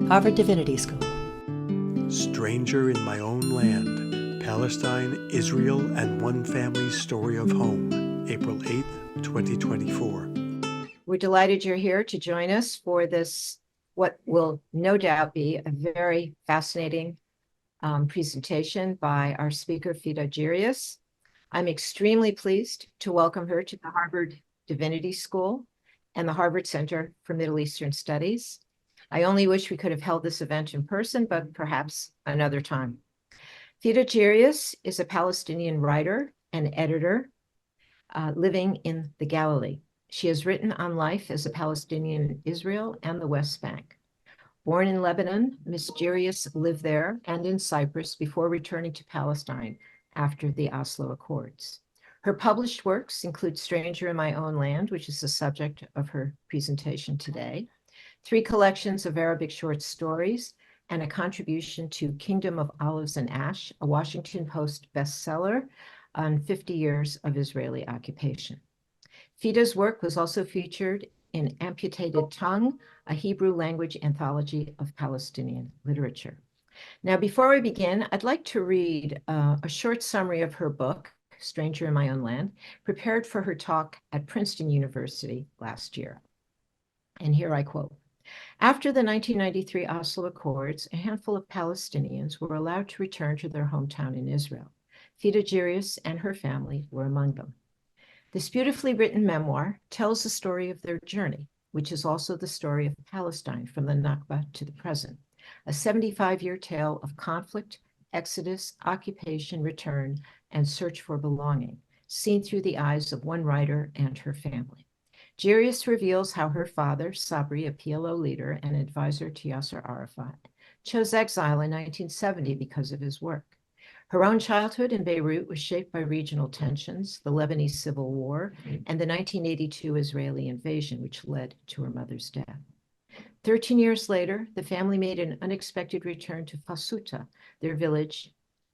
Harvard Divinity School. Stranger in My Own Land, Palestine, Israel, and One Family's Story of Home, April 8th, 2024. We're delighted you're here to join us for this, what will no doubt be a very fascinating presentation by our speaker, Fida Jiryis. I'm extremely pleased to welcome her to the Harvard Divinity School and the Harvard Center for Middle Eastern Studies. I only wish we could have held this event in person, but perhaps another time. Fida Jiryis is a Palestinian writer and editor living in the Galilee. She has written on life as a Palestinian in Israel and the West Bank. Born in Lebanon, Ms. Jiryis lived there and in Cyprus before returning to Palestine after the Oslo Accords. Her published works include Stranger in My Own Land, which is the subject of her presentation today, 3 collections of Arabic short stories, and a contribution to Kingdom of Olives and Ash, a Washington Post bestseller on 50 years of Israeli occupation. Fida's work was also featured in Amputated Tongue, a Hebrew language anthology of Palestinian literature. Now, before we begin, I'd like to read a short summary of her book, Stranger in My Own Land, prepared for her talk at Princeton University last year. And here I quote, "After the 1993 Oslo Accords, a handful of Palestinians were allowed to return to their hometown in Israel. Fida Jiryis and her family were among them. This beautifully written memoir tells the story of their journey, which is also the story of Palestine from the Nakba to the present, a 75-year tale of conflict, exodus, occupation, return, and search for belonging, seen through the eyes of one writer and her family. Jiryis reveals how her father, Sabri, a PLO leader and advisor to Yasser Arafat, chose exile in 1970 because of his work. Her own childhood in Beirut was shaped by regional tensions, the Lebanese Civil War, and the 1982 Israeli invasion, which led to her mother's death. 13 years later, the family made an unexpected return to Fasuta, their village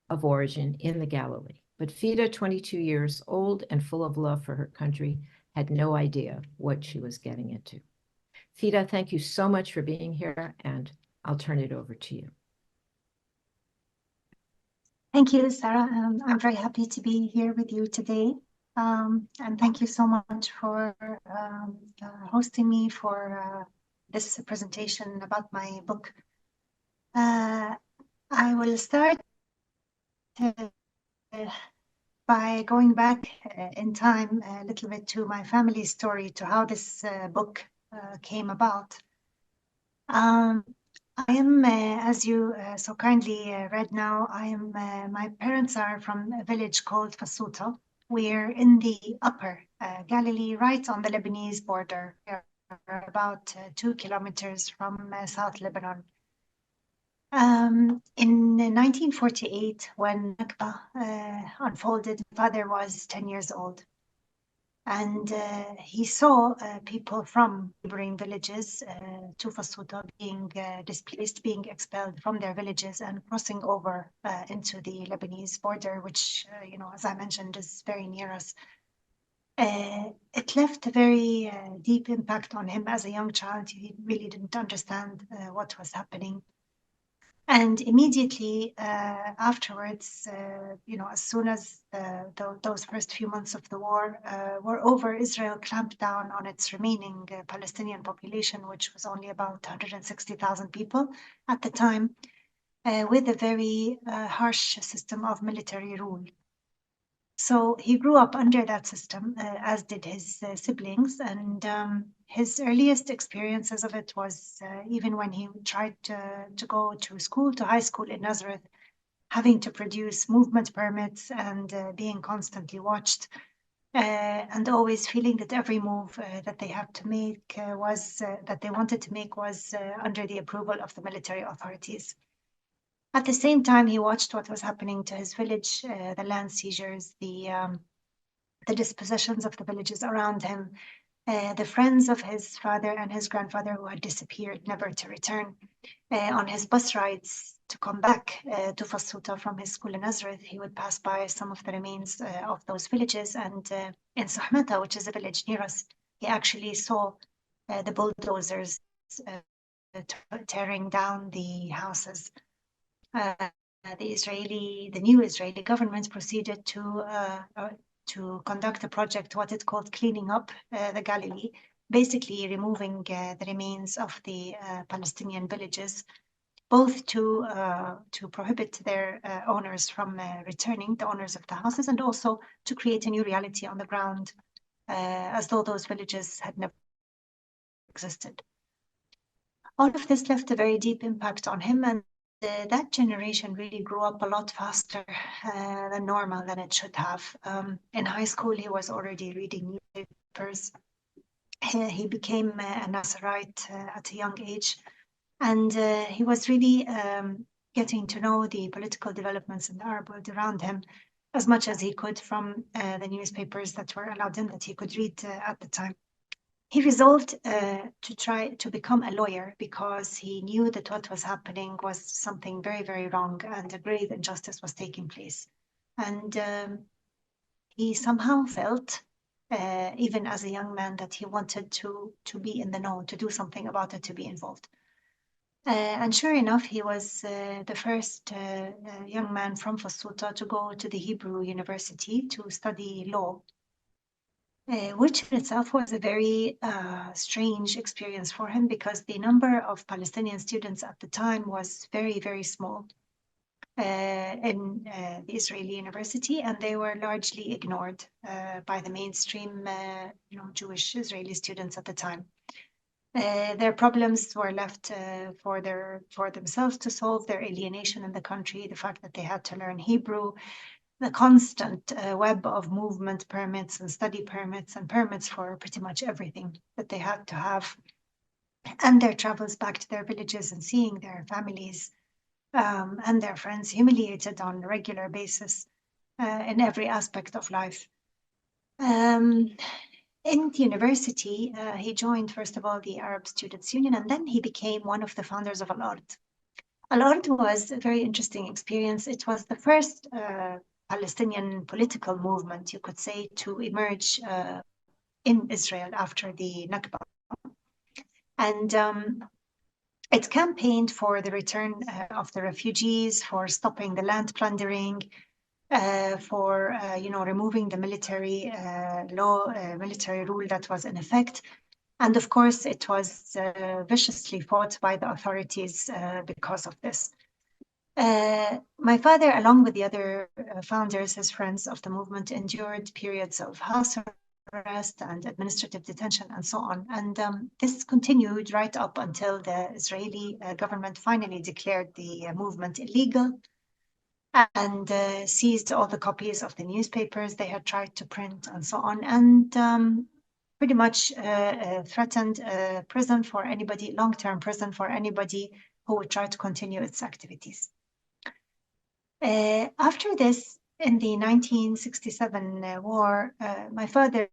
of origin in the Galilee. But Fida, 22 years old and full of love for her country, had no idea what she was getting into. Fida, thank you so much for being here, and I'll turn it over to you. Thank you, Sara. I'm very happy to be here with you today. And thank you so much for hosting me for this presentation about my book. I will start by going back in time a little bit to my family story, to how this book came about. I am, as you so kindly read now, my parents are from a village called Fasuta. We're in the upper Galilee, right on the Lebanese border. We're about 2 kilometers from South Lebanon. In 1948, when Nakba unfolded, my father was 10 years old. And he saw people from neighboring villages to Fasuta being displaced, being expelled from their villages and crossing over into the Lebanese border, which, as I mentioned, is very near us. It left a very deep impact on him as a young child. He really didn't understand what was happening. And immediately afterwards, as soon as those first few months of the war were over, Israel clamped down on its remaining Palestinian population, which was only about 160,000 people at the time, with a very harsh system of military rule. So he grew up under that system, as did his siblings, and his earliest experiences of it was even when he tried to go to school, to high school in Nazareth, having to produce movement permits and being constantly watched, and always feeling that every move that they had to make that they wanted to make was under the approval of the military authorities. At the same time, he watched what was happening to his village, the land seizures, the dispossessions of the villages around him, the friends of his father and his grandfather who had disappeared, never to return. On his bus rides to come back to Fasuta from his school in Nazareth, he would pass by some of the remains of those villages. And in Sahmata, which is a village near us, he actually saw the bulldozers tearing down the houses. The new Israeli government proceeded to conduct a project, what it called cleaning up the Galilee, basically removing the remains of the Palestinian villages, both to prohibit their owners from returning, the owners of the houses, and also to create a new reality on the ground, as though those villages had never existed. All of this left a very deep impact on him, and that generation really grew up a lot faster than normal, than it should have. In high school, he was already reading newspapers. He became a Nazarite at a young age, and he was really getting to know the political developments in the Arab world around him as much as he could from the newspapers that were allowed in, that he could read at the time. He resolved to try to become a lawyer because he knew that what was happening was something very, very wrong, and a grave injustice was taking place. And he somehow felt, even as a young man, that he wanted to be in the know, to do something about it, to be involved. And sure enough, he was the first young man from Fasuta to go to the Hebrew University to study law. Which in itself was a very strange experience for him, because the number of Palestinian students at the time was very, very small in the Israeli university, and they were largely ignored by the mainstream Jewish Israeli students at the time. Their problems were left for themselves to solve, their alienation in the country, the fact that they had to learn Hebrew, the constant web of movement permits and study permits and permits for pretty much everything that they had to have, and their travels back to their villages and seeing their families and their friends humiliated on a regular basis in every aspect of life. In the university, he joined, first of all, the Arab Students' Union, and then he became one of the founders of Al-Ard. Al-Ard was a very interesting experience. It was the first Palestinian political movement, you could say, to emerge in Israel after the Nakba. And it campaigned for the return of the refugees, for stopping the land plundering, for removing the military military rule that was in effect. And of course, it was viciously fought by the authorities because of this. My father, along with the other founders, his friends of the movement, endured periods of house arrest and administrative detention and so on. And this continued right up until the Israeli government finally declared the movement illegal and seized all the copies of the newspapers they had tried to print and so on, and pretty much threatened prison for anybody, long-term prison for anybody who would try to continue its activities. After this, in the 1967 war, my father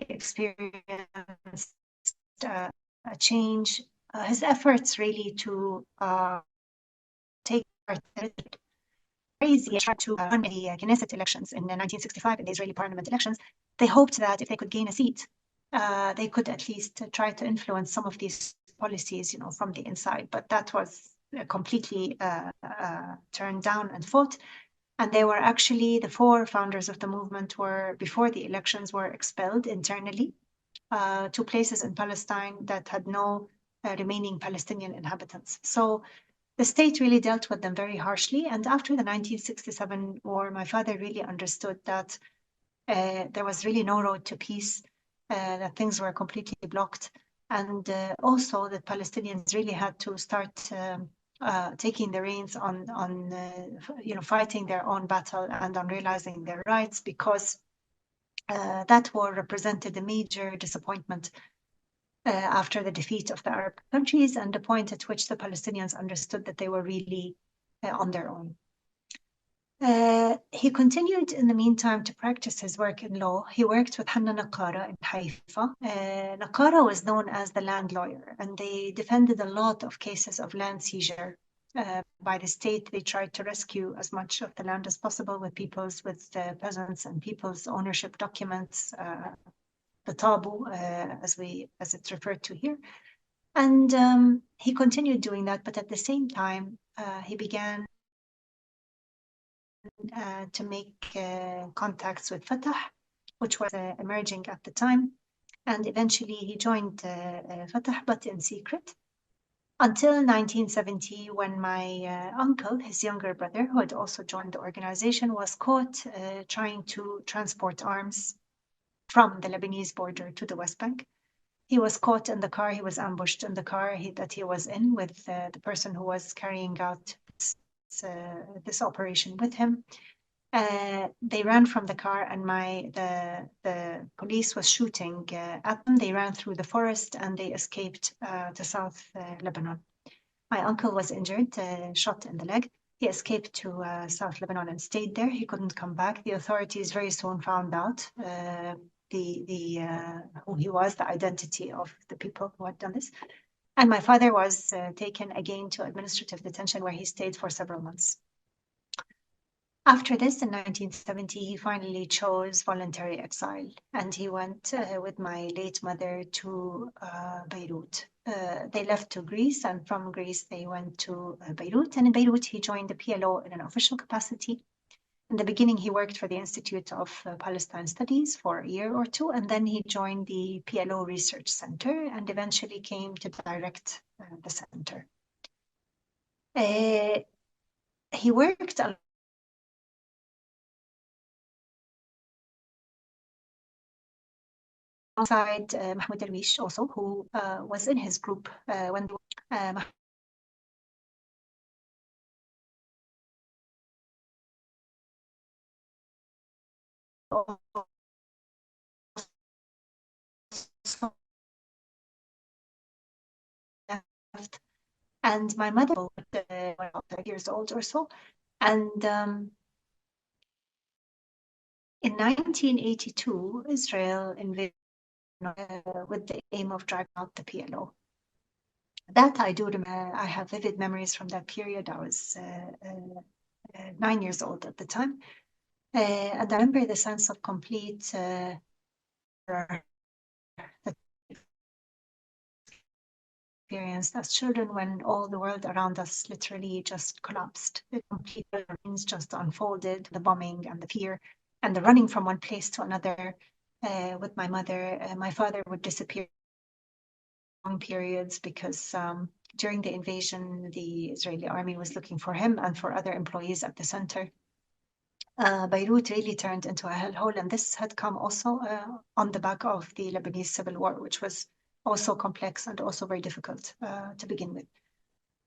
experienced a change. His efforts really to take part crazy tried to run the Knesset elections in 1965, in the Israeli parliament elections. They hoped that if they could gain a seat, they could at least try to influence some of these policies, from the inside. But that was completely turned down and fought. And they were actually, the four founders of the movement were, before the elections, were expelled internally to places in Palestine that had no remaining Palestinian inhabitants. So the state really dealt with them very harshly. And after the 1967 war, my father really understood that there was really no road to peace, that things were completely blocked. And also that Palestinians really had to start taking the reins on fighting their own battle and on realizing their rights, because that war represented a major disappointment after the defeat of the Arab countries, and the point at which the Palestinians understood that they were really on their own. He continued in the meantime to practice his work in law. He worked with Hanna Nakara in Haifa. Nakara was known as the land lawyer, and they defended a lot of cases of land seizure by the state. They tried to rescue as much of the land as possible with peasants and people's ownership documents, the tabu, as it's referred to here. And he continued doing that, but at the same time, he began to make contacts with Fatah, which was emerging at the time. And eventually he joined Fatah, but in secret, until 1970, when my uncle, his younger brother, who had also joined the organization, was caught trying to transport arms from the Lebanese border to the West Bank. He was caught in the car. He was ambushed in the car that he was in with the person who was carrying out this operation with him. They ran from the car, and the police was shooting at them. They ran through the forest and they escaped to South Lebanon. My uncle was injured, shot in the leg. He escaped to South Lebanon and stayed there. He couldn't come back. The authorities very soon found out who he was, the identity of the people who had done this. And my father was taken again to administrative detention, where he stayed for several months. After this, in 1970, he finally chose voluntary exile, and he went with my late mother to Beirut. They left to Greece, and from Greece they went to Beirut. And in Beirut, he joined the PLO in an official capacity. In the beginning, he worked for the Institute of Palestine Studies for a year or two, and then he joined the PLO Research Center and eventually came to direct the center. He worked alongside Mahmoud Darwish also, who was in his group when left. And my mother was 5 years old or so. And in 1982, Israel invaded with the aim of driving out the PLO. That I do remember. I have vivid memories from that period. I was 9 years old at the time. And I remember the sense of complete experienced as children when all the world around us literally just collapsed. The complete things just unfolded, the bombing and the fear and the running from one place to another. With my mother, my father would disappear long periods because during the invasion, the Israeli army was looking for him and for other employees at the center. Beirut really turned into a hellhole, and this had come also on the back of the Lebanese civil war, which was also complex and also very difficult to begin with.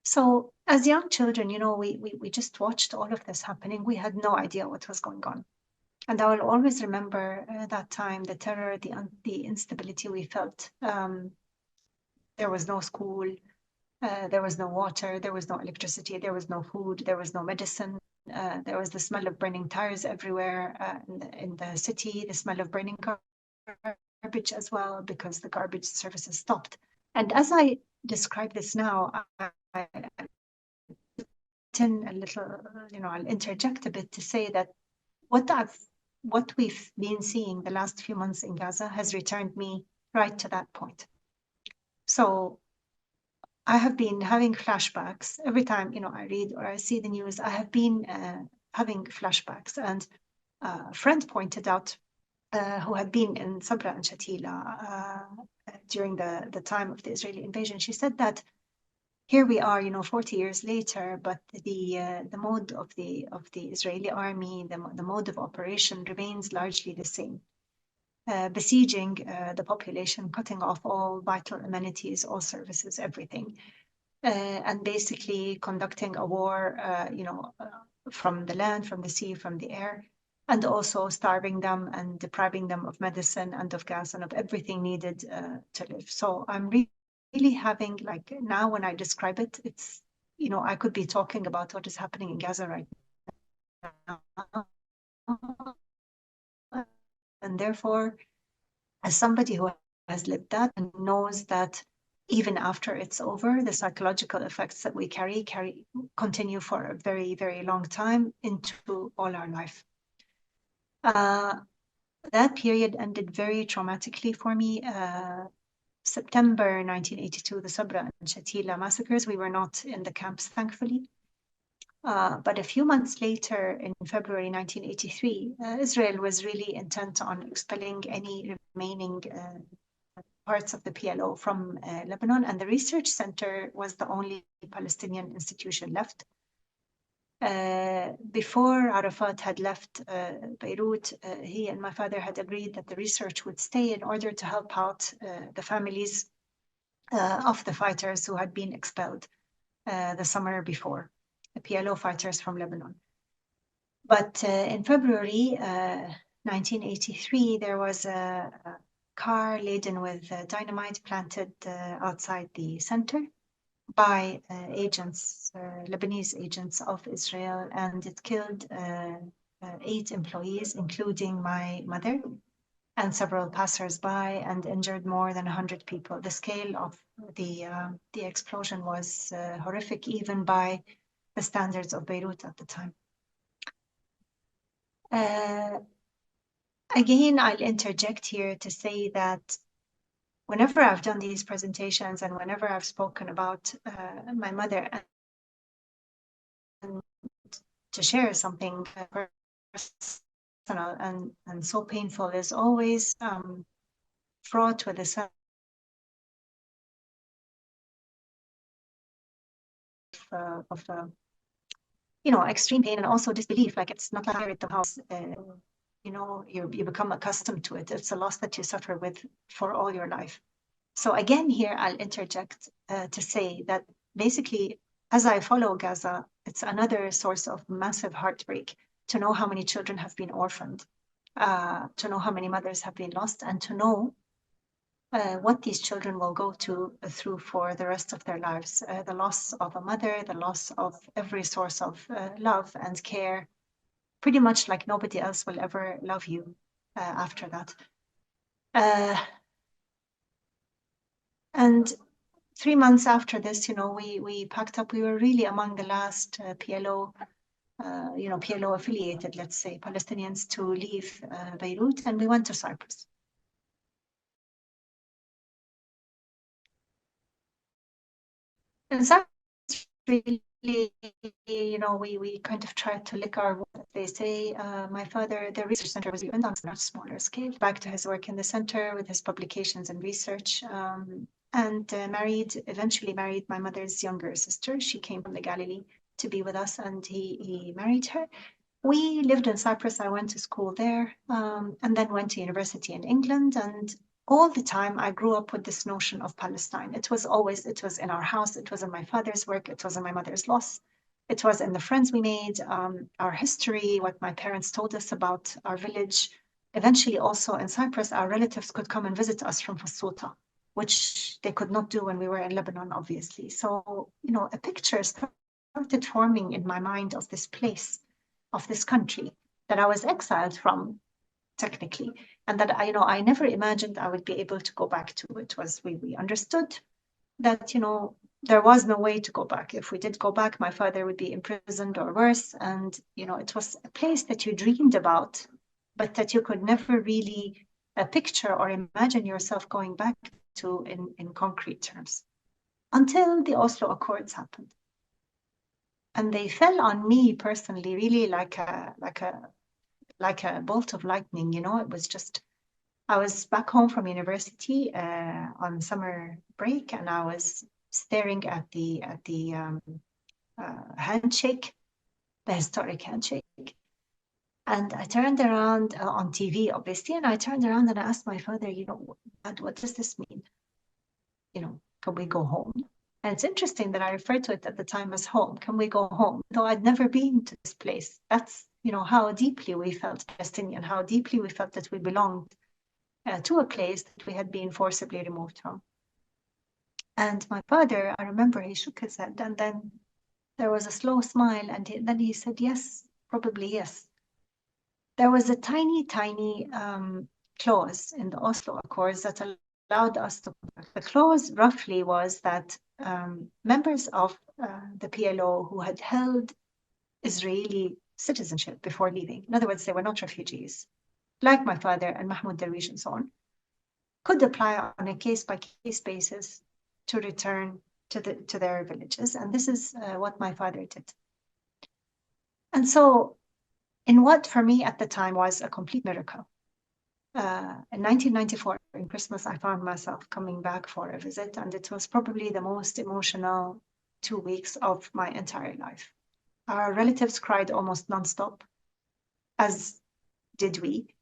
So as young children, we just watched all of this happening. We had no idea what was going on. And I will always remember that time, the terror, the instability we felt. There was no school, there was no water, there was no electricity, there was no food, there was no medicine. There was the smell of burning tires everywhere in the city, the smell of burning garbage as well, because the garbage services stopped. And as I describe this now, I'll interject a bit to say that what we've been seeing the last few months in Gaza has returned me right to that point. So I have been having flashbacks every time, I read or I see the news. I have been having flashbacks, and a friend pointed out who had been in Sabra and Shatila during the time of the Israeli invasion. She said that here we are, 40 years later, but the mode of the Israeli army, the mode of operation remains largely the same. Besieging the population, cutting off all vital amenities, all services, everything, and basically conducting a war, from the land, from the sea, from the air, and also starving them and depriving them of medicine and of gas and of everything needed to live. So I'm really having, like, now when I describe it, it's, I could be talking about what is happening in Gaza right now. And therefore, as somebody who has lived that and knows that even after it's over, the psychological effects that we continue for a very, very long time into all our life. That period ended very traumatically for me. September 1982, the Sabra and Shatila massacres, we were not in the camps, thankfully. But a few months later, in February 1983, Israel was really intent on expelling any remaining parts of the PLO from Lebanon, and the research center was the only Palestinian institution left. Before Arafat had left Beirut, he and my father had agreed that the research would stay in order to help out the families of the fighters who had been expelled the summer before, the PLO fighters from Lebanon. But in February 1983, there was a car laden with dynamite planted outside the center by agents, Lebanese agents of Israel, and it killed 8 employees, including my mother and several passers-by, and injured more than 100 people. The scale of the explosion was horrific, even by the standards of Beirut at the time. Again, I'll interject here to say that whenever I've done these presentations and whenever I've spoken about my mother, and to share something personal and so painful, is always fraught with a sense of extreme pain and also disbelief. Like, it's not like the house, you become accustomed to it. It's a loss that you suffer with for all your life. So again, here I'll interject to say that basically, as I follow Gaza, it's another source of massive heartbreak to know how many children have been orphaned, to know how many mothers have been lost, and to know what these children will go through for the rest of their lives. The loss of a mother, the loss of every source of love and care, pretty much like nobody else will ever love you after that. And 3 months after this, we packed up. We were really among the last PLO, PLO affiliated, let's say, Palestinians to leave Beirut, and we went to Cyprus. And Cyprus really, we kind of tried to lick our wounds. They say, my father, the research center was even on a much smaller scale, back to his work in the center with his publications and research, and eventually married my mother's younger sister. She came from the Galilee to be with us, and he married her. We lived in Cyprus. I went to school there, and then went to university in England. And all the time, I grew up with this notion of Palestine. It was in our house. It was in my father's work. It was in my mother's loss. It was in the friends we made, our history, what my parents told us about our village. Eventually, also in Cyprus, our relatives could come and visit us from Fasuta, which they could not do when we were in Lebanon, obviously. So, a picture started forming in my mind of this place, of this country that I was exiled from, technically, and that I never imagined I would be able to go back to. It was, we understood that, there was no way to go back. If we did go back, my father would be imprisoned or worse. And, it was a place that you dreamed about, but that you could never really picture or imagine yourself going back to in concrete terms, until the Oslo Accords happened. And they fell on me personally, really like a bolt of lightning. It was just, I was back home from university on summer break, and I was staring at the handshake, the historic handshake. And I turned around on TV, obviously, and I turned around and I asked my father, Dad, what does this mean? Can we go home? And it's interesting that I referred to it at the time as home. Can we go home? Though I'd never been to this place. That's, how deeply we felt Palestinian, how deeply we felt that we belonged to a place that we had been forcibly removed from. And my father, I remember he shook his head, and then there was a slow smile, and then he said, yes, probably yes. There was a tiny clause in the Oslo Accords that allowed us to come back. The clause roughly was that members of the PLO who had held Israeli citizenship before leaving, in other words, they were not refugees, like my father and Mahmoud Darwish and so on, could apply on a case-by-case basis to return to their villages. And this is what my father did. And so in what for me at the time was a complete miracle, in 1994, in Christmas, I found myself coming back for a visit, and it was probably the most emotional 2 weeks of my entire life. Our relatives cried almost nonstop, as did we.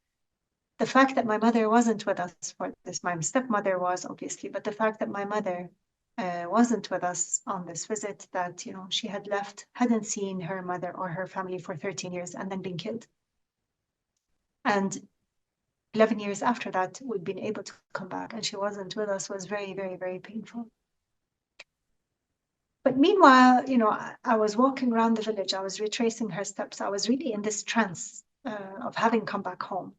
The fact that my mother wasn't with us for this, my stepmother was obviously, but the fact that my mother wasn't with us on this visit, that, you know, she had left, hadn't seen her mother or her family for 13 years and then been killed. And 11 years after that, we'd been able to come back and she wasn't with us, was very, very, very painful. But meanwhile, you know, I was walking around the village, I was retracing her steps. I was really in this trance of having come back home.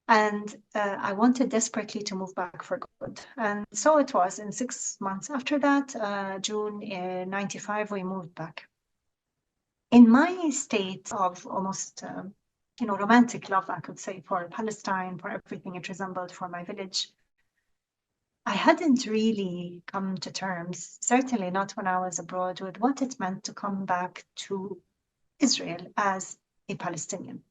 And I wanted desperately to move back for good. And so it was. In 6 months after that, June 95, we moved back. In my state of almost, you know, romantic love, I could say, for Palestine, for everything it resembled, for my village, I hadn't really come to terms, certainly not when I was abroad, with what it meant to come back to Israel as a Palestinian.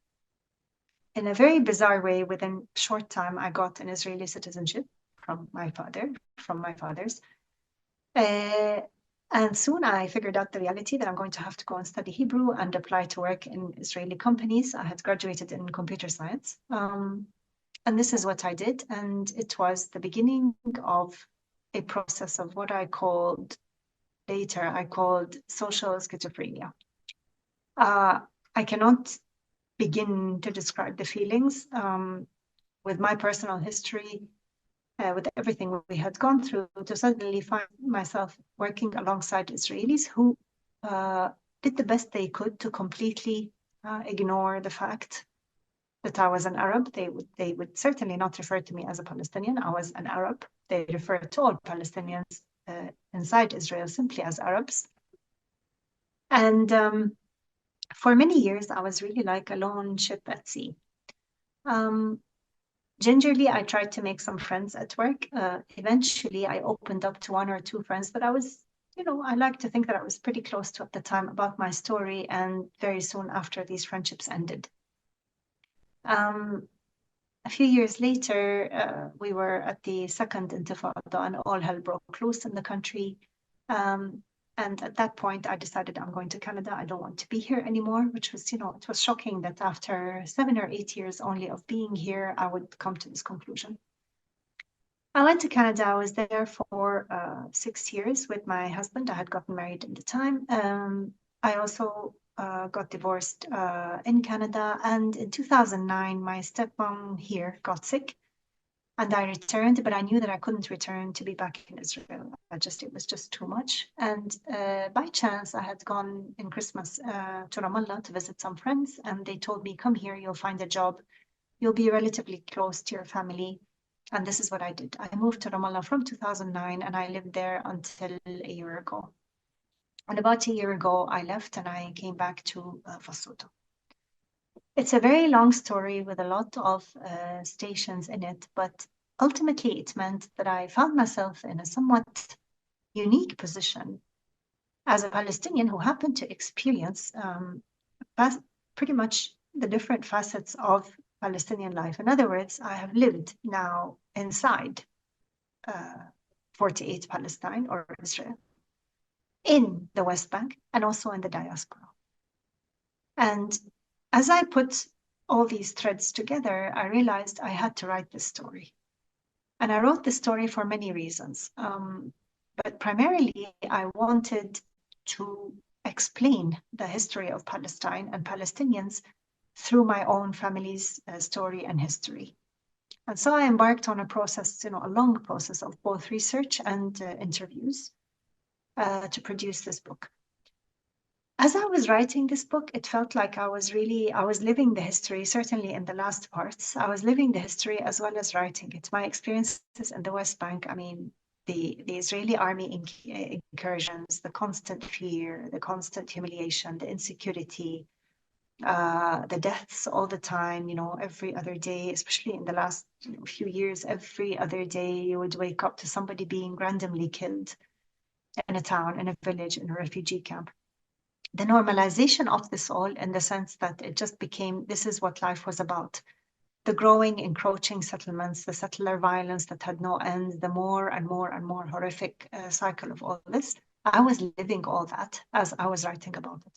In a very bizarre way, within a short time, I got an Israeli citizenship from my fathers. And soon I figured out the reality that I'm going to have to go and study Hebrew and apply to work in Israeli companies. I had graduated in computer science. And this is what I did. And it was the beginning of a process of what I called social schizophrenia. I cannot begin to describe the feelings with my personal history, with everything we had gone through, to suddenly find myself working alongside Israelis who did the best they could to completely ignore the fact that I was an Arab. They would certainly not refer to me as a Palestinian. I was an Arab. They referred to all Palestinians inside Israel simply as Arabs. And for many years, I was really like a lone ship at sea. Gingerly, I tried to make some friends at work. Eventually, I opened up to 1 or 2 friends that I was, you know, I like to think that I was pretty close to at the time about my story. And very soon after, these friendships ended. A few years later, we were at the second Intifada and all hell broke loose in the country. And at that point, I decided I'm going to Canada. I don't want to be here anymore, which was, you know, it was shocking that after 7 or 8 years only of being here, I would come to this conclusion. I went to Canada. I was there for 6 years with my husband. I had gotten married at the time. I also got divorced in Canada. And in 2009, my stepmom here got sick. And I returned, but I knew that I couldn't return to be back in Israel. It was just too much. And by chance, I had gone in Christmas to Ramallah to visit some friends, and they told me, come here, you'll find a job. You'll be relatively close to your family. And this is what I did. I moved to Ramallah from 2009, and I lived there until a year ago. And about a year ago, I left and I came back to Fasuto. It's a very long story with a lot of stations in it, but ultimately it meant that I found myself in a somewhat unique position as a Palestinian who happened to experience pretty much the different facets of Palestinian life. In other words, I have lived now inside 48 Palestine or Israel, in the West Bank, and also in the diaspora. And as I put all these threads together, I realized I had to write this story. And I wrote this story for many reasons. But primarily, I wanted to explain the history of Palestine and Palestinians through my own family's story and history. And so I embarked on a process, a long process of both research and interviews to produce this book. as I was writing this book, it felt like I was living the history, certainly in the last parts. I was living the history as well as writing it. My experiences in the West Bank, I mean, the Israeli army incursions, the constant fear, the constant humiliation, the insecurity, the deaths all the time, every other day, especially in the last few years, every other day you would wake up to somebody being randomly killed in a town, in a village, in a refugee camp. The normalization of this all, in the sense that it just became, this is what life was about. The growing, encroaching settlements, the settler violence that had no end, the more and more and more horrific cycle of all this. I was living all that as I was writing about it.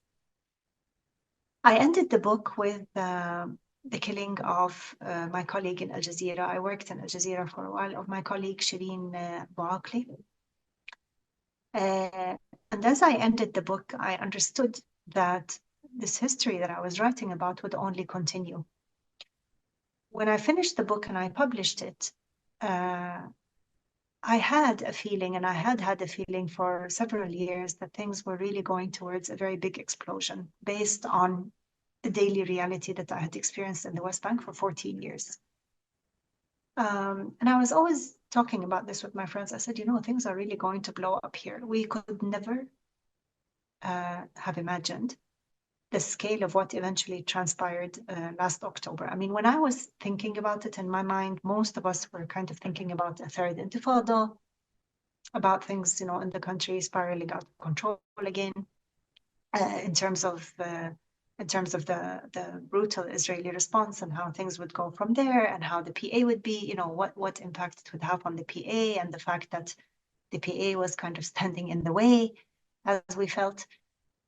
I ended the book with the killing of my colleague in Al Jazeera. I worked in Al Jazeera for a while, of my colleague Shireen Bouakli. And as I ended the book, I understood that this history that I was writing about would only continue. When I finished the book and I published it, I had a feeling, and I had had a feeling for several years, that things were really going towards a very big explosion based on the daily reality that I had experienced in the West Bank for 14 years. And I was always talking about this with my friends. I said, things are really going to blow up here. We could never have imagined the scale of what eventually transpired last October. I mean, when I was thinking about it in my mind, most of us were kind of thinking about a third intifada, about things, in the country spiraling out of control again, in terms of the brutal Israeli response and how things would go from there, and how the PA would be, what impact it would have on the PA, and the fact that the PA was kind of standing in the way, as we felt.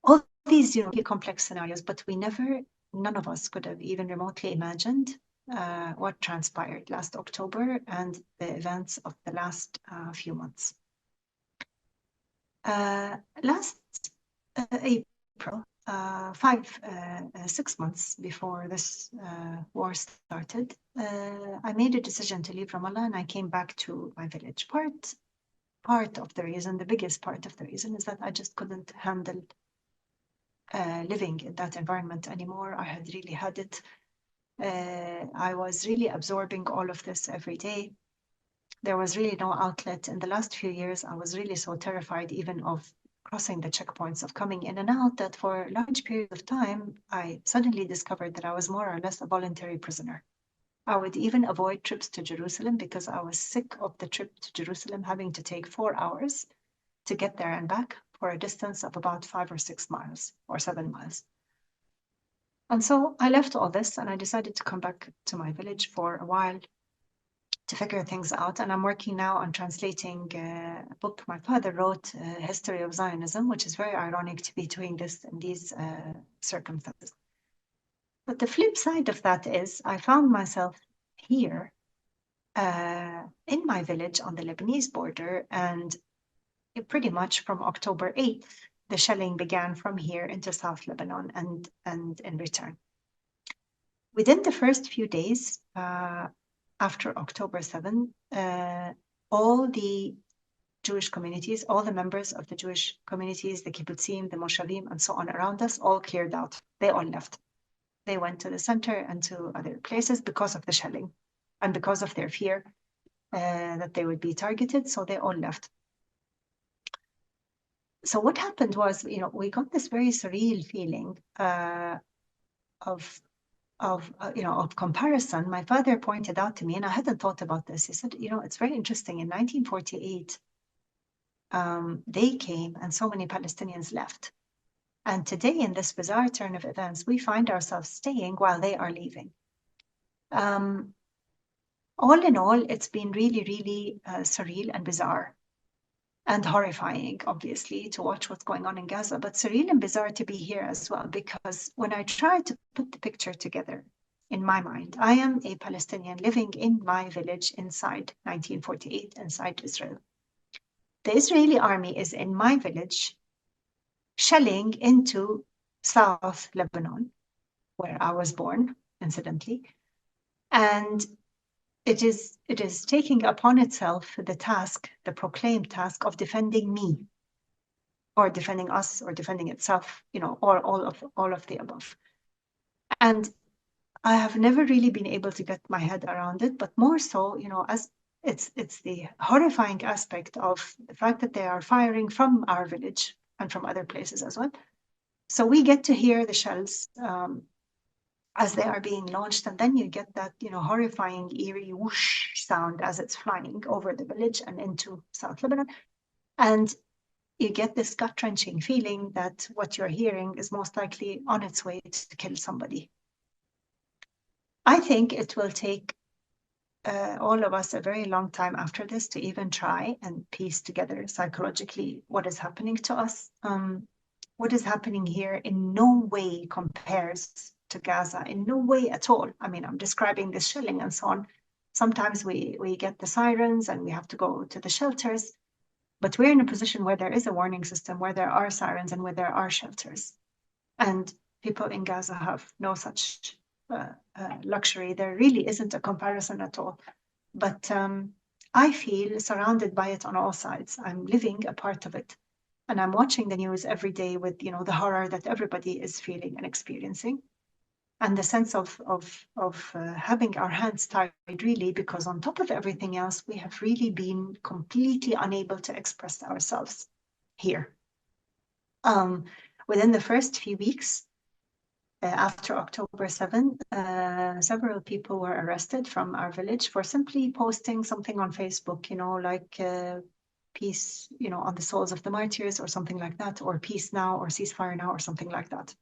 All these, really complex scenarios, but none of us could have even remotely imagined what transpired last October and the events of the last few months. Last April, 6 months before this war started, I made a decision to leave Ramallah, and I came back to my village. Part of the reason, the biggest part of the reason, is that I just couldn't handle living in that environment anymore. I had really had it. I was really absorbing all of this every day. There was really no outlet. In the last few years, I was really so terrified even of crossing the checkpoints, of coming in and out, that for large periods of time, I suddenly discovered that I was more or less a voluntary prisoner. I would even avoid trips to Jerusalem because I was sick of the trip to Jerusalem having to take 4 hours to get there and back, for a distance of about 5 or 6 miles or 7 miles. And so I left all this, and I decided to come back to my village for a while to figure things out. And I'm working now on translating a book my father wrote, History of Zionism, which is very ironic to be doing this in these circumstances. But the flip side of that is I found myself here in my village on the Lebanese border, and pretty much from October 8th, the shelling began from here into South Lebanon and in return. Within the first few days after October 7, all the Jewish communities, all the members of the Jewish communities, the kibbutzim, the moshavim, and so on around us, all cleared out. They all left. They went to the center and to other places because of the shelling and because of their fear that they would be targeted. So they all left. So what happened was, we got this very surreal feeling of comparison. My father pointed out to me, and I hadn't thought about this. He said, it's very interesting. In 1948, they came and so many Palestinians left. And today, in this bizarre turn of events, we find ourselves staying while they are leaving. All in all, it's been really, really surreal and bizarre. And horrifying, obviously, to watch what's going on in Gaza, but surreal and bizarre to be here as well, because when I try to put the picture together in my mind, I am a Palestinian living in my village inside 1948, inside Israel. The Israeli army is in my village, shelling into South Lebanon, where I was born, incidentally, and it is taking upon itself the proclaimed task of defending me. or defending us or defending itself, or all of the above. And I have never really been able to get my head around it, but more so, as it's the horrifying aspect of the fact that they are firing from our village and from other places as well. So we get to hear the shells as they are being launched, and then you get that, horrifying, eerie whoosh sound as it's flying over the village and into South Lebanon. And you get this gut-wrenching feeling that what you're hearing is most likely on its way to kill somebody. I think it will take all of us a very long time after this to even try and piece together psychologically what is happening to us. What is happening here in no way compares to Gaza, in no way at all. I mean, I'm describing the shelling and so on. Sometimes we get the sirens and we have to go to the shelters, but we're in a position where there is a warning system, where there are sirens and where there are shelters. And people in Gaza have no such luxury. There really isn't a comparison at all. But I feel surrounded by it on all sides. I'm living a part of it. And I'm watching the news every day with, the horror that everybody is feeling and experiencing. And the sense of having our hands tied, really, because on top of everything else, we have really been completely unable to express ourselves here. Within the first few weeks, after October 7, several people were arrested from our village for simply posting something on Facebook, like peace, on the souls of the martyrs or something like that, or peace now, or ceasefire now, or something like that.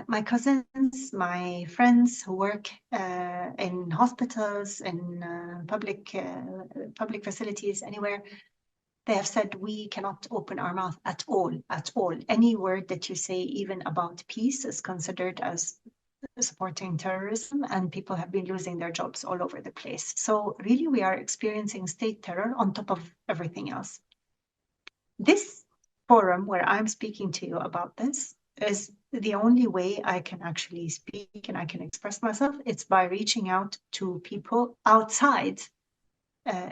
My cousins, my friends who work in hospitals, in public facilities, anywhere, they have said we cannot open our mouth at all. Any word that you say, even about peace, is considered as supporting terrorism, and people have been losing their jobs all over the place. So really, we are experiencing state terror on top of everything else. This forum where I'm speaking to you about this is the only way I can actually speak and I can express myself. It's by reaching out to people outside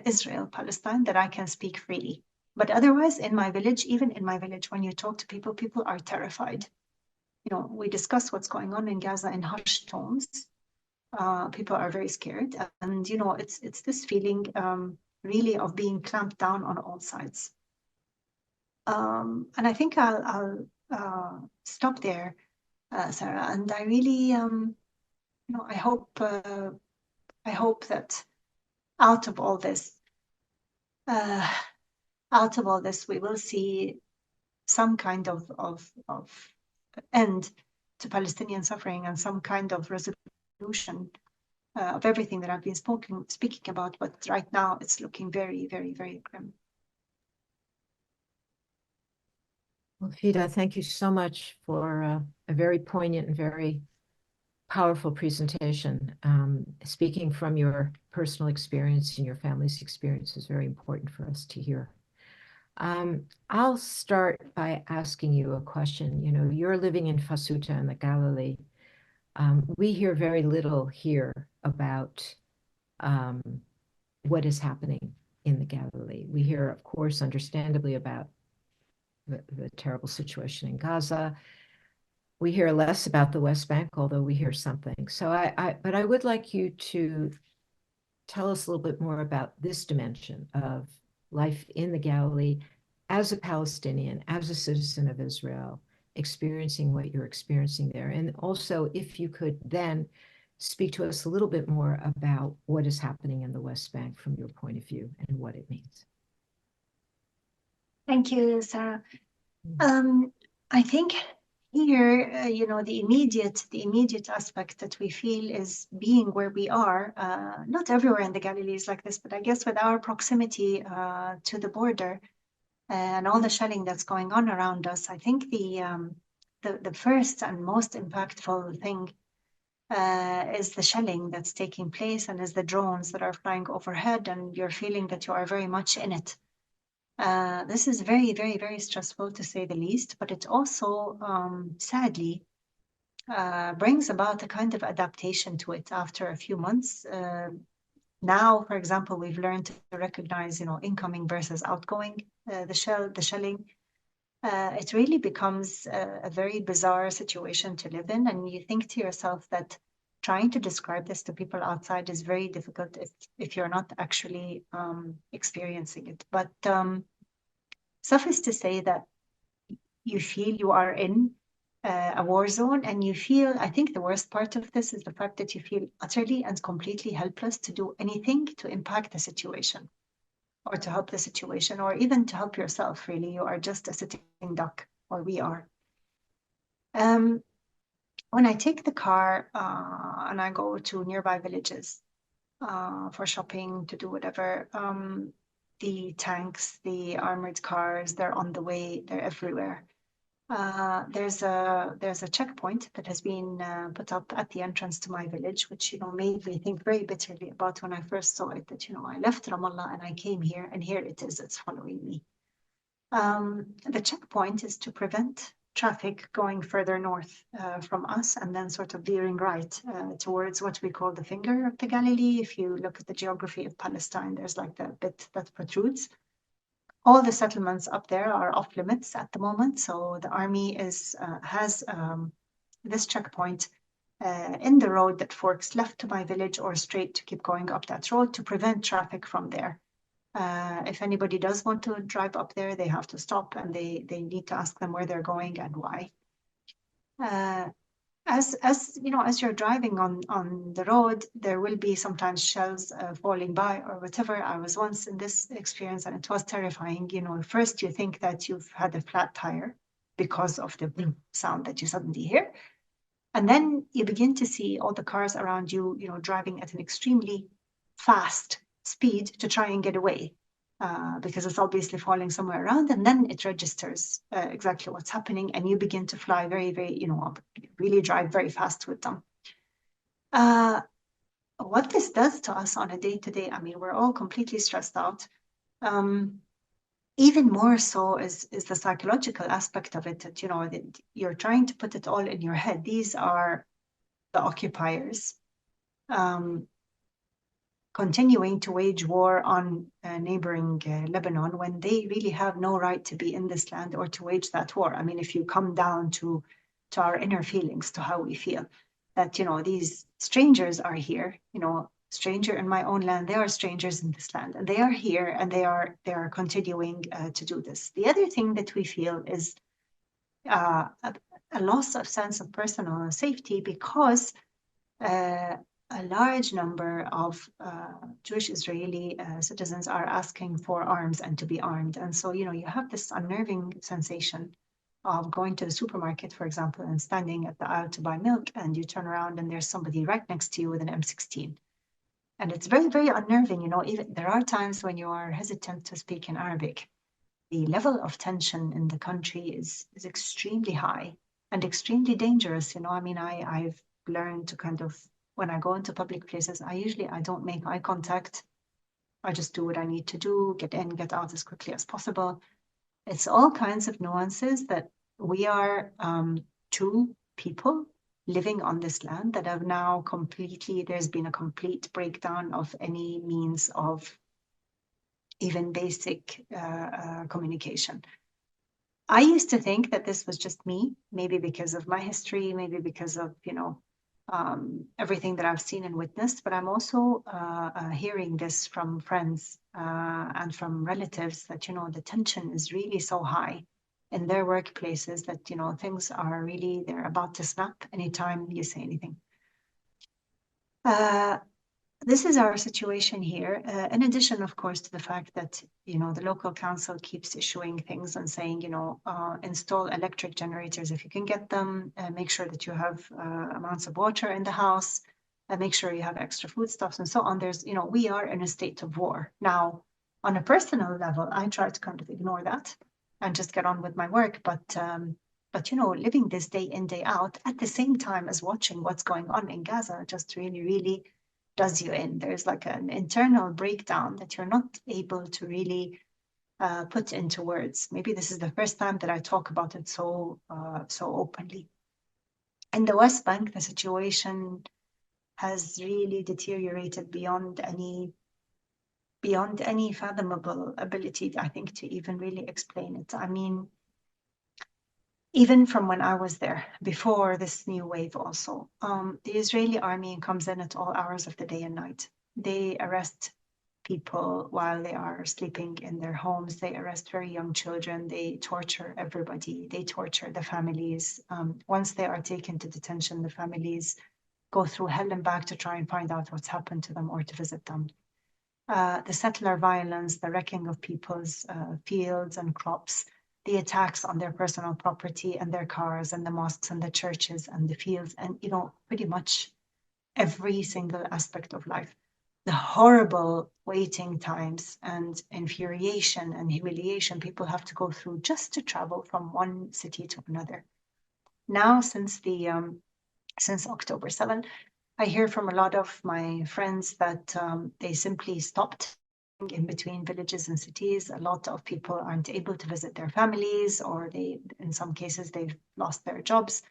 Israel, Palestine, that I can speak freely. But otherwise, in my village, even in my village, when you talk to people, people are terrified. We discuss what's going on in Gaza in hushed tones. People are very scared. And, it's this feeling really of being clamped down on all sides. And I think I'll stop there, Sara. And I really, I hope that out of all this, we will see some kind of end to Palestinian suffering and some kind of resolution of everything that I've been speaking about. But right now, it's looking very, very, very grim. Well, Fida, thank you so much for a very poignant and very powerful presentation. Speaking from your personal experience and your family's experience is very important for us to hear. I'll start by asking you a question. You're living in Fasuta in the Galilee. We hear very little here about what is happening in the Galilee. We hear, of course, understandably, about the terrible situation in Gaza. We hear less about the West Bank, although we hear something. So but I would like you to tell us a little bit more about this dimension of life in the Galilee as a Palestinian, as a citizen of Israel, experiencing what you're experiencing there. And also, if you could then speak to us a little bit more about what is happening in the West Bank from your point of view and what it means. Thank you, Sara. I think here, the immediate aspect that we feel is being where we are. Not everywhere in the Galilee is like this, but I guess with our proximity to the border and all the shelling that's going on around us, I think the first and most impactful thing is the shelling that's taking place, and is the drones that are flying overhead, and you're feeling that you are very much in it. This is very, very, very stressful, to say the least, but it also, sadly, brings about a kind of adaptation to it after a few months. Now, for example, we've learned to recognize, incoming versus outgoing, the shelling. it really becomes a very bizarre situation to live in. And you think to yourself that trying to describe this to people outside is very difficult if you're not actually experiencing it. But suffice to say that you feel you are in a war zone, and you feel, I think the worst part of this is the fact that you feel utterly and completely helpless to do anything to impact the situation or to help the situation or even to help yourself, really. You are just a sitting duck, or we are. When I take the car and I go to nearby villages for shopping, to do whatever, the tanks, the armored cars, they're on the way, they're everywhere. There's a checkpoint that has been put up at the entrance to my village, which made me think very bitterly about when I first saw it. That I left Ramallah and I came here, and here it is. It's following me. The checkpoint is to prevent traffic going further north from us, and then sort of veering right towards what we call the finger of the Galilee. If you look at the geography of Palestine, there's like the bit that protrudes. All the settlements up there are off limits at the moment, so the army has this checkpoint in the road that forks left to my village or straight to keep going up that road to prevent traffic from there. If anybody does want to drive up there, they have to stop, and they need to ask them where they're going and why. As you're driving on the road, there will be sometimes shells falling by or whatever. I was once in this experience, and it was terrifying. First you think that you've had a flat tire because of the boom sound that you suddenly hear, and then you begin to see all the cars around you, driving at an extremely fast speed to try and get away. Because it's obviously falling somewhere around, and then it registers exactly what's happening, and you begin to fly very, very, really drive very fast with them. What this does to us on a day-to-day, we're all completely stressed out. Even more so is the psychological aspect of it, that, that you're trying to put it all in your head. These are the occupiers. Continuing to wage war on neighboring Lebanon when they really have no right to be in this land or to wage that war. If you come down to our inner feelings, to how we feel, that these strangers are here, stranger in my own land, they are strangers in this land, and they are here, and they are continuing to do this. The other thing that we feel is a loss of sense of personal safety, because a large number of Jewish Israeli citizens are asking for arms and to be armed. And so, you have this unnerving sensation of going to the supermarket, for example, and standing at the aisle to buy milk, and you turn around and there's somebody right next to you with an M16. And it's very, very unnerving. Even there are times when you are hesitant to speak in Arabic. The level of tension in the country is extremely high and extremely dangerous. I've learned to kind of, when I go into public places, I don't make eye contact. I just do what I need to do, get in, get out as quickly as possible. It's all kinds of nuances that we are two people living on this land that have now there's been a complete breakdown of any means of even basic communication. I used to think that this was just me, maybe because of my history, maybe because of, everything that I've seen and witnessed, but I'm also hearing this from friends and from relatives that, the tension is really so high in their workplaces that, things are really, they're about to snap anytime you say anything. This is our situation here, in addition, of course, to the fact that, the local council keeps issuing things and saying, install electric generators if you can get them, make sure that you have amounts of water in the house, make sure you have extra foodstuffs and so on. We are in a state of war. Now, on a personal level, I try to kind of ignore that and just get on with my work. But living this day in, day out, at the same time as watching what's going on in Gaza, just really, really does you in. There's like an internal breakdown that you're not able to really put into words. Maybe this is the first time that I talk about it so openly. In the West Bank, the situation has really deteriorated beyond any fathomable ability, I think, to even really explain it. even from when I was there, before this new wave also, the Israeli army comes in at all hours of the day and night. They arrest people while they are sleeping in their homes. They arrest very young children. They torture everybody. They torture the families. Once they are taken to detention, the families go through hell and back to try and find out what's happened to them or to visit them. The settler violence, the wrecking of people's fields and crops, the attacks on their personal property and their cars and the mosques and the churches and the fields, and pretty much every single aspect of life. The horrible waiting times and infuriation and humiliation people have to go through just to travel from one city to another. Now, since October 7, I hear from a lot of my friends that they simply stopped in between villages and cities. A lot of people aren't able to visit their families, or in some cases, they've lost their jobs.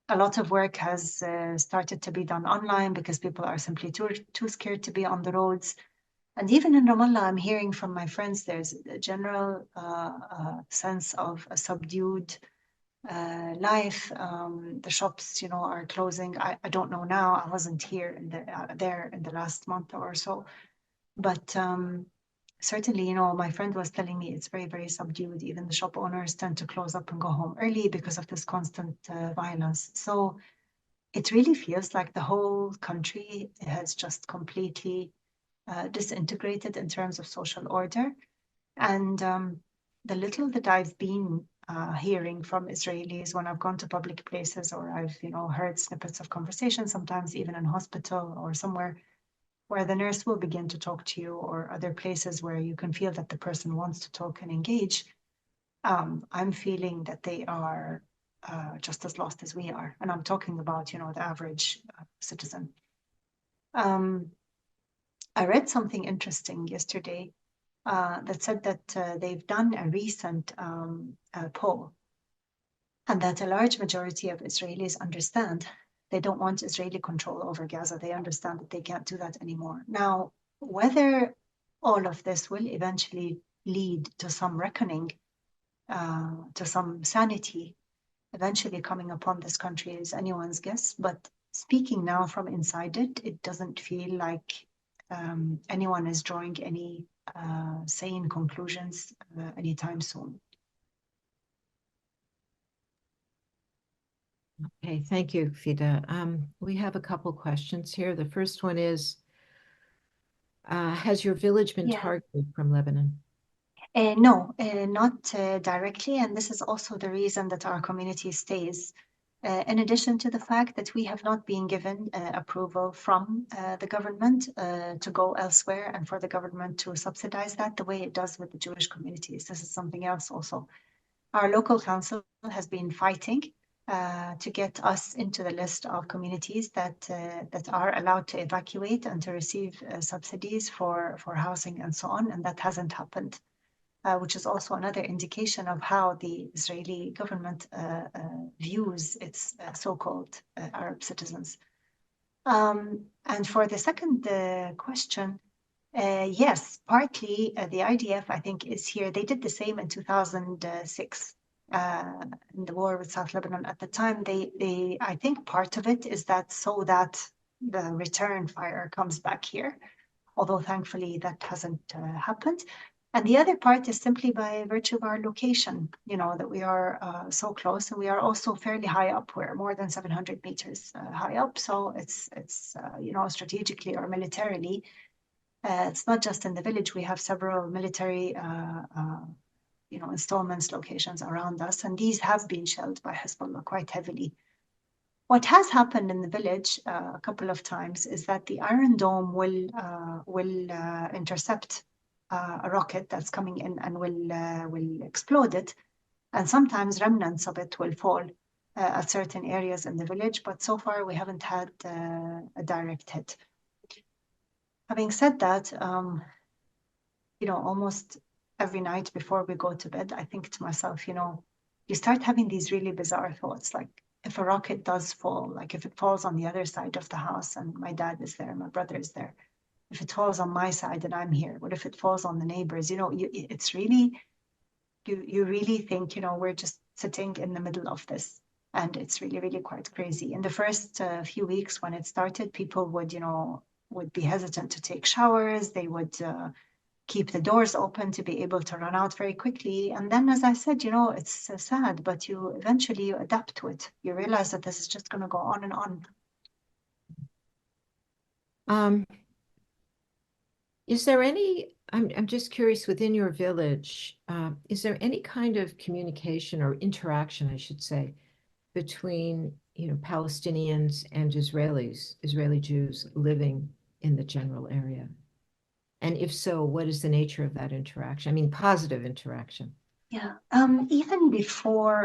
A lot of work has started to be done online because people are simply too scared to be on the roads. And even in Ramallah, I'm hearing from my friends, there's a general sense of a subdued life. The shops, are closing. I don't know now. I wasn't here there in the last month or so, but certainly, my friend was telling me it's very, very subdued. Even the shop owners tend to close up and go home early because of this constant violence. So it really feels like the whole country has just completely disintegrated in terms of social order. And the little that I've been hearing from Israelis when I've gone to public places, or I've, heard snippets of conversation, sometimes even in hospital or somewhere where the nurse will begin to talk to you, or other places where you can feel that the person wants to talk and engage, I'm feeling that they are just as lost as we are. And I'm talking about, the average citizen. I read something interesting yesterday that said that they've done a recent poll, and that a large majority of Israelis understand they don't want Israeli control over Gaza. They understand that they can't do that anymore. Now, whether all of this will eventually lead to some reckoning, to some sanity eventually coming upon this country is anyone's guess. But speaking now from inside it doesn't feel like anyone is drawing any sane conclusions anytime soon. Okay, thank you, Fida. We have a couple questions here. The first one is, has your village been targeted from Lebanon? No, not directly. And this is also the reason that our community stays. In addition to the fact that we have not been given approval from the government to go elsewhere, and for the government to subsidize that the way it does with the Jewish communities. This is something else also. Our local council has been fighting to get us into the list of communities that are allowed to evacuate and to receive subsidies for housing and so on, and that hasn't happened. Which is also another indication of how the Israeli government views its so-called Arab citizens. And for the second question, yes, partly the IDF, I think, is here. They did the same in 2006 in the war with South Lebanon. At the time, I think part of it is that so that the return fire comes back here, although thankfully that hasn't happened. And the other part is simply by virtue of our location, that we are so close, and we are also fairly high up. We're more than 700 meters high up. So it's strategically or militarily, it's not just in the village. We have several military, installments, locations around us, and these have been shelled by Hezbollah quite heavily. What has happened in the village a couple of times is that the Iron Dome will intercept a rocket that's coming in and will explode it, and sometimes remnants of it will fall at certain areas in the village. But so far, we haven't had a direct hit. Having said that, almost every night before we go to bed, I think to myself, you start having these really bizarre thoughts, like if a rocket does fall, like if it falls on the other side of the house and my dad is there, my brother is there. If it falls on my side and I'm here, what if it falls on the neighbors? It's really, you really think, we're just sitting in the middle of this. And it's really, really quite crazy. In the first few weeks when it started, people would be hesitant to take showers. They would keep the doors open to be able to run out very quickly. And then, as I said, it's sad, but you eventually adapt to it. You realize that this is just going to go on and on. Is there I'm just curious, within your village, is there any kind of communication or interaction, I should say, between, Palestinians and Israeli Jews living in the general area? And if so, what is the nature of that interaction? I mean, positive interaction. Yeah, even before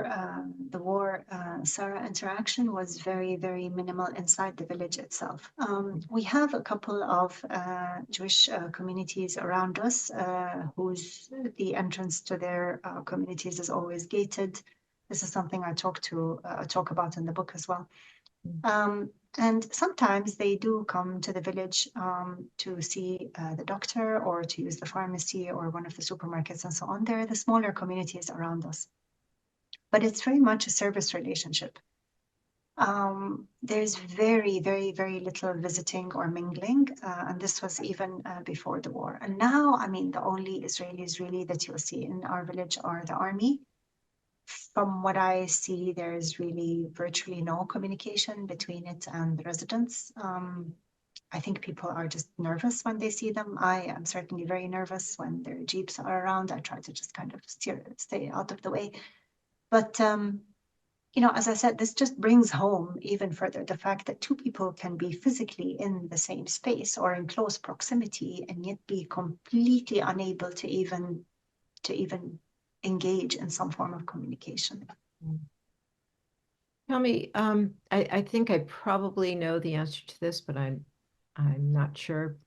the war, Sara, interaction was very, very minimal inside the village itself. We have a couple of Jewish communities around us whose the entrance to their communities is always gated. This is something I talk about in the book as well. And sometimes they do come to the village to see the doctor or to use the pharmacy or one of the supermarkets and so on. They're the smaller communities around us. But it's very much a service relationship. There's very, very, very little visiting or mingling. And this was even before the war. And now, I mean, the only Israelis really that you'll see in our village are the army. From what I see, there is really virtually no communication between it and the residents. I think people are just nervous when they see them. I am certainly very nervous when their jeeps are around. I try to just kind of stay out of the way. But, as I said, this just brings home even further the fact that two people can be physically in the same space or in close proximity and yet be completely unable to even engage in some form of communication. Tell me, I think I probably know the answer to this, but I'm not sure.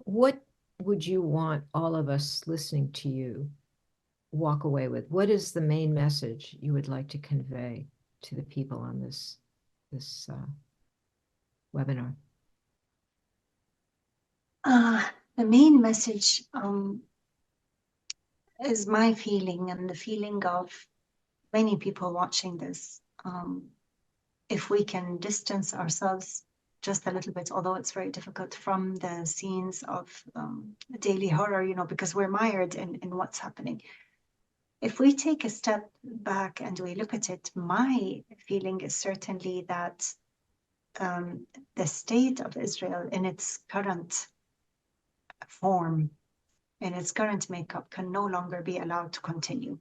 What would you want all of us listening to you walk away with? What is the main message you would like to convey to the people on this webinar? The main message is my feeling and the feeling of many people watching this. If we can distance ourselves just a little bit, although it's very difficult, from the scenes of daily horror, because we're mired in what's happening. If we take a step back and we look at it, my feeling is certainly that the state of Israel in its current form, in its current makeup, can no longer be allowed to continue.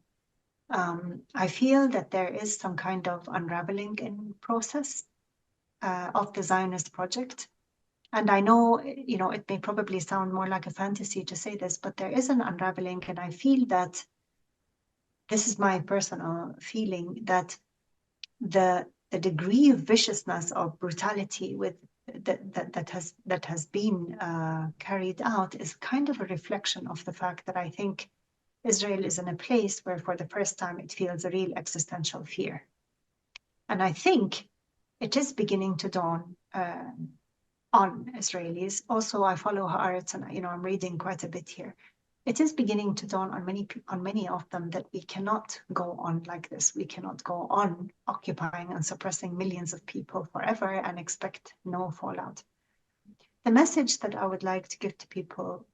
I feel that there is some kind of unraveling in process of the Zionist project. And I know, it may probably sound more like a fantasy to say this, but there is an unraveling, and I feel that this is my personal feeling, that the degree of viciousness, of brutality that has been carried out is kind of a reflection of the fact that I think Israel is in a place where for the first time it feels a real existential fear. And I think it is beginning to dawn on Israelis. Also, I follow Haaretz and I'm reading quite a bit here. It is beginning to dawn on many of them that we cannot go on like this. We cannot go on occupying and suppressing millions of people forever and expect no fallout. The message that I would like to give to people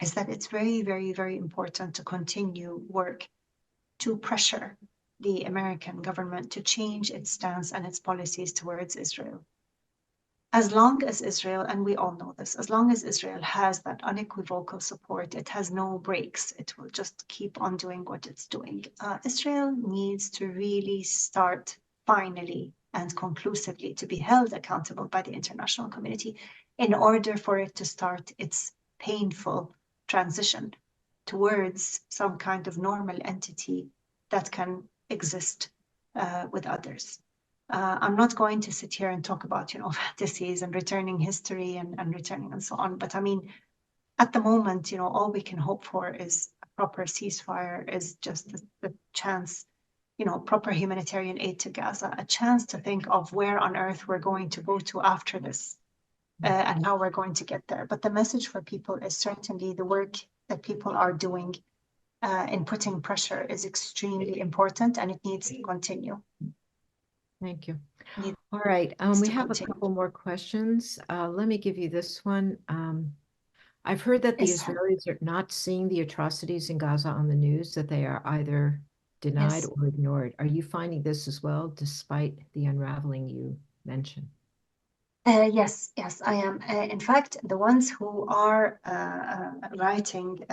is that it's very, very, very important to continue work to pressure the American government to change its stance and its policies towards Israel. As long as Israel, and we all know this, as long as Israel has that unequivocal support, it has no breaks. It will just keep on doing what it's doing. Israel needs to really start finally and conclusively to be held accountable by the international community in order for it to start its painful transition towards some kind of normal entity that can exist with others. I'm not going to sit here and talk about, fantasies and returning history and returning and so on. But I mean, at the moment, all we can hope for is a proper ceasefire, is just the chance, proper humanitarian aid to Gaza, a chance to think of where on earth we're going to go to after this and how we're going to get there. But the message for people is certainly the work that people are doing in putting pressure is extremely important, and it needs to continue. Thank you. Needs All right, we to have a continue. couple more questions. Let me give you this one. I've heard that the Yes. Israelis are not seeing the atrocities in Gaza on the news, that they are either denied Yes. or ignored. Are you finding this as well, despite the unraveling you mentioned? Yes, I am. In fact, the ones who are writing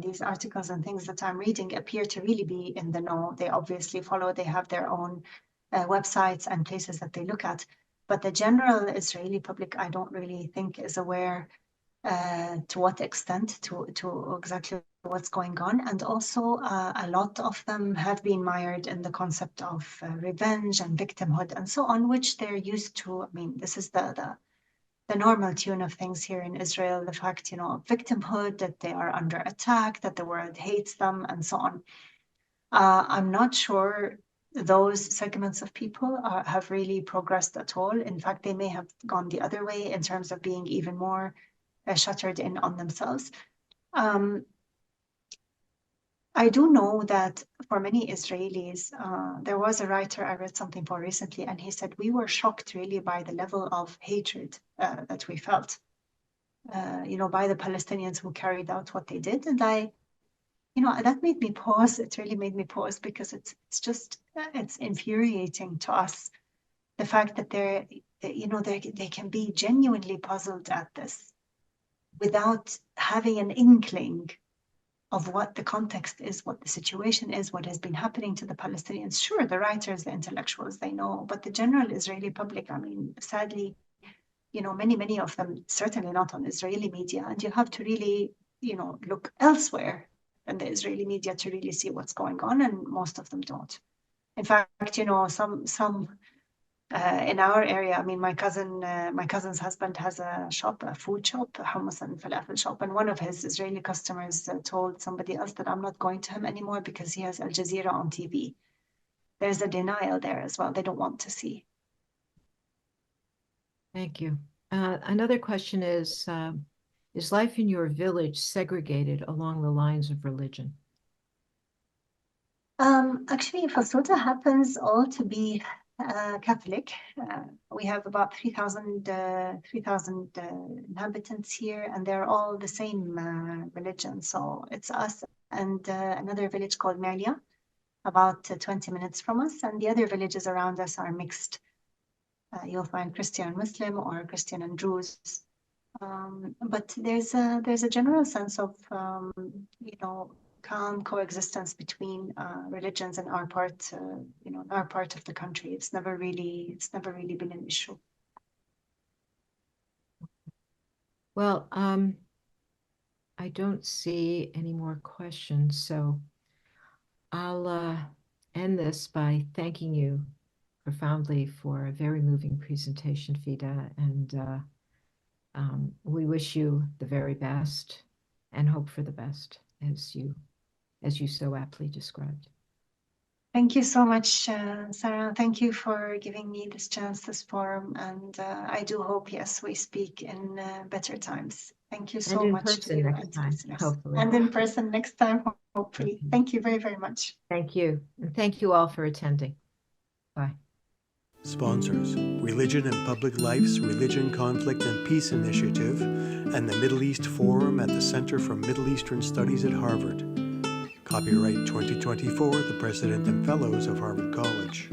these articles and things that I'm reading appear to really be in the know. They obviously follow, they have their own websites and places that they look at. But the general Israeli public, I don't really think is aware to what extent, to exactly what's going on. And also a lot of them have been mired in the concept of revenge and victimhood and so on, which they're used to. I mean, this is the normal tune of things here in Israel, the fact, of victimhood, that they are under attack, that the world hates them, and so on. I'm not sure those segments of people have really progressed at all. In fact, they may have gone the other way in terms of being even more shuttered in on themselves. I do know that for many Israelis, there was a writer I read something for recently, and he said, we were shocked really by the level of hatred that we felt, by the Palestinians who carried out what they did. And that made me pause. It really made me pause, because it's just, it's infuriating to us, the fact that they can be genuinely puzzled at this without having an inkling of what the context is, what the situation is, what has been happening to the Palestinians. Sure, the writers, the intellectuals, they know, but the general Israeli public, I mean, sadly, many of them, certainly not on Israeli media, and you have to really, look elsewhere than the Israeli media to really see what's going on, and most of them don't. In fact, some in our area, I mean, my cousin's husband has a shop, a food shop, a hummus and falafel shop, and one of his Israeli customers told somebody else that I'm not going to him anymore because he has Al Jazeera on TV. There's a denial there as well. They don't want to see. Thank you. Another question is life in your village segregated along the lines of religion? Actually, Fasuta happens all to be Catholic. We have about 3,000 inhabitants here, and they're all the same religion. So it's us and another village called Melia, about 20 minutes from us, and the other villages around us are mixed. You'll find Christian and Muslim, or Christian and Druze. But there's a general sense of calm coexistence between religions in our part, in our part of the country. It's never really been an issue. Well, I don't see any more questions, so I'll end this by thanking you profoundly for a very moving presentation, Fida, and we wish you the very best and hope for the best, as you so aptly described. Thank you so much, Sara. Thank you for giving me this chance, this forum, and I do hope, yes, we speak in better times. Thank you so much. And in person next time, hopefully. And in person next time, hopefully. Thank you very, very much. Thank you. And thank you all for attending. Bye. Sponsors: Religion and Public Life's Religion, Conflict, and Peace Initiative and the Middle East Forum at the Center for Middle Eastern Studies at Harvard. Copyright 2024, the President and Fellows of Harvard College.